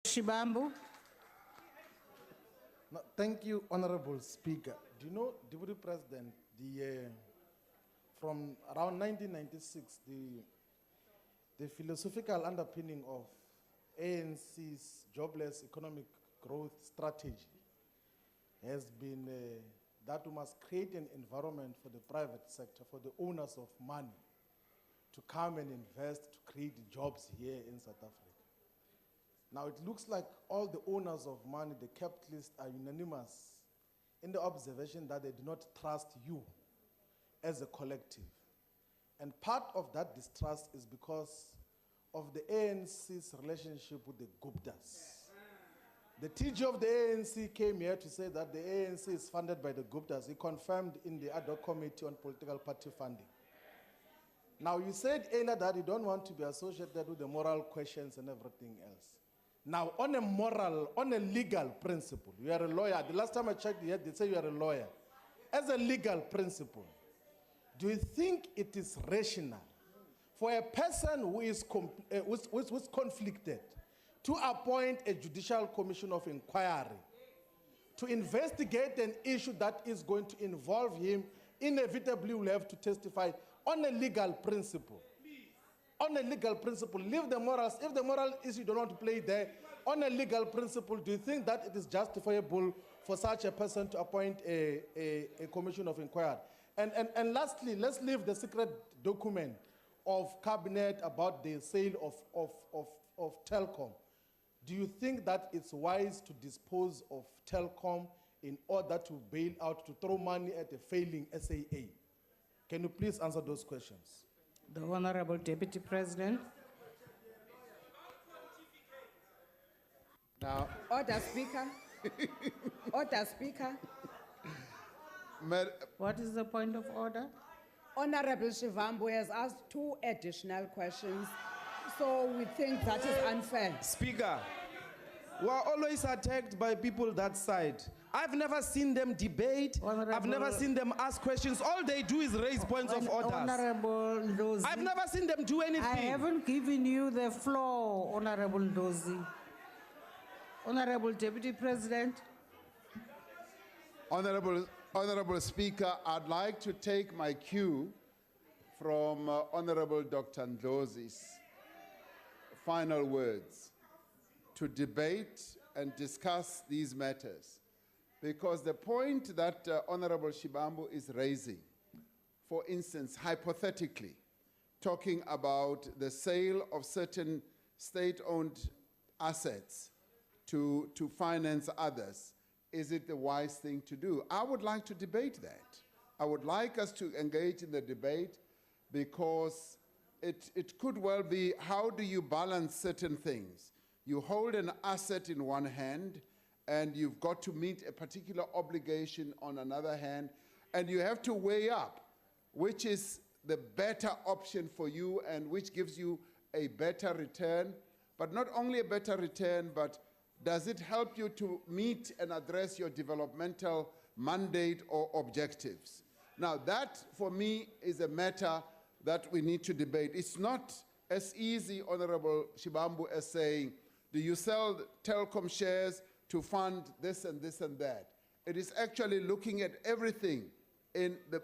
Shivambu. No, thank you, Honorable Speaker. Do you know, Deputy President, from around 1996, the philosophical underpinning of ANC's jobless economic growth strategy has been that we must create an environment for the private sector, for the owners of money, to come and invest, to create jobs here in South Africa. Now it looks like all the owners of money, the capitalists, are unanimous in the observation that they do not trust you as a collective. And part of that distrust is because of the ANC's relationship with the Guptas. The TG of the ANC came here to say that the ANC is funded by the Guptas. He confirmed in the ad hoc committee on political party funding. Now you said earlier that you don't want to be associated with the moral questions and everything else. Now, on a legal principle, you are a lawyer. The last time I checked here, they say you are a lawyer. As a legal principle, do you think it is rational for a person who is conflicted to appoint a judicial commission of inquiry to investigate an issue that is going to involve him, inevitably will have to testify on a legal principle? On a legal principle, leave the morals. If the moral issue do not play there, on a legal principle, do you think that it is justifiable for such a person to appoint a commission of inquiry? And lastly, let's leave the secret document of cabinet about the sale of Telkom. Do you think that it's wise to dispose of Telkom in order to bail out, to throw money at a failing SAA? Can you please answer those questions? The Honorable Deputy President. Now, Order, Speaker. Order, Speaker. What is the point of order? Honorable Shivambu has asked 2 additional questions, so we think that is unfair. Speaker, we are always attacked by people that side. I've never seen them debate. I've never seen them ask questions. All they do is raise points of order. Honorable Ndozi. I've never seen them do anything. I haven't given you the floor, Honorable Ndozi. Honorable Deputy President. Honorable Speaker, I'd like to take my cue from Honorable Dr. Ndlozi's final words to debate and discuss these matters. Because the point that Honorable Shivambu is raising, for instance, hypothetically, talking about the sale of certain state-owned assets to finance others, is it the wise thing to do? I would like to debate that. I would like us to engage in the debate because it could well be, how do you balance certain things? You hold an asset in one hand, and you've got to meet a particular obligation on another hand, and you have to weigh up which is the better option for you and which gives you a better return, but not only a better return, but does it help you to meet and address your developmental mandate or objectives? Now that, for me, is a matter that we need to debate. It's not as easy, Honorable Shivambu, as saying, do you sell Telkom shares to fund this and this and that? It is actually looking at everything in the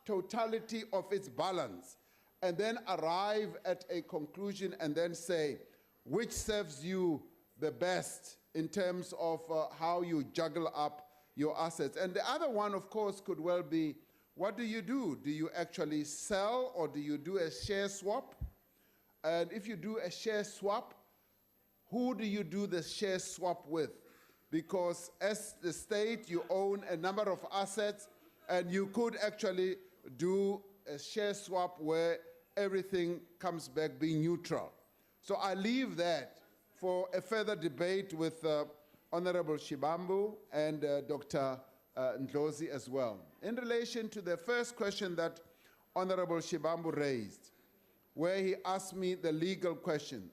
totality of its balance and then arrive at a conclusion and then say, which serves you the best in terms of how you juggle up your assets. And the other one, of course, could well be, what do you do? Do you actually sell or do you do a share swap? And if you do a share swap, who do you do the share swap with? Because as the state, you own a number of assets, and you could actually do a share swap where everything comes back being neutral. So I leave that for a further debate with Honorable Shivambu and Dr. Ndlozi as well. In relation to the first question that Honorable Shivambu raised, where he asked me the legal question,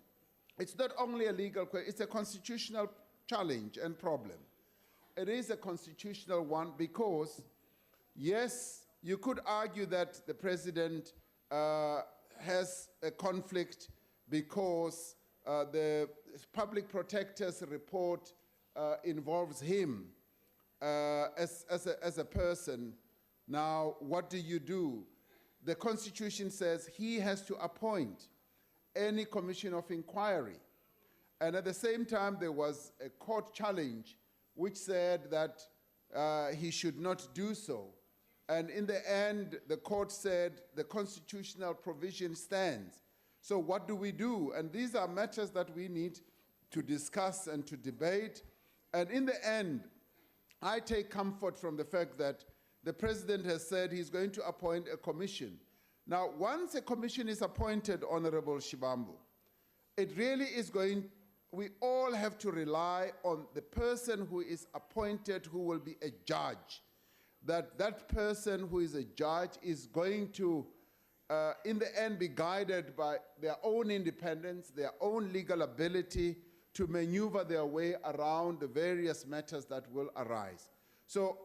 it's not only a legal question, it's a constitutional challenge and problem. It is a constitutional one because, yes, you could argue that the president has a conflict because the public protector's report involves him as a person. Now, what do? The Constitution says he has to appoint any commission of inquiry. And at the same time, there was a court challenge which said that he should not do so. And in the end, the court said the constitutional provision stands. So what do we do? And these are matters that we need to discuss and to debate. And in the end, I take comfort from the fact that the president has said he's going to appoint a commission. Now, once a commission is appointed, Honorable Shivambu, it really is we all have to rely on the person who is appointed who will be a judge. That person who is a judge is going to, in the end, be guided by their own independence, their own legal ability to maneuver their way around the various matters that will arise. So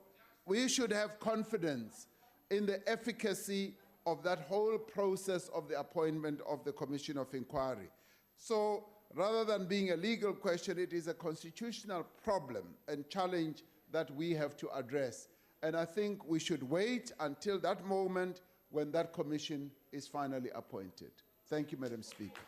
we should have confidence in the efficacy of that whole process of the appointment of the Commission of Inquiry. So rather than being a legal question, it is a constitutional problem and challenge that we have to address. And I think we should wait until that moment when that commission is finally appointed. Thank you, Madam Speaker.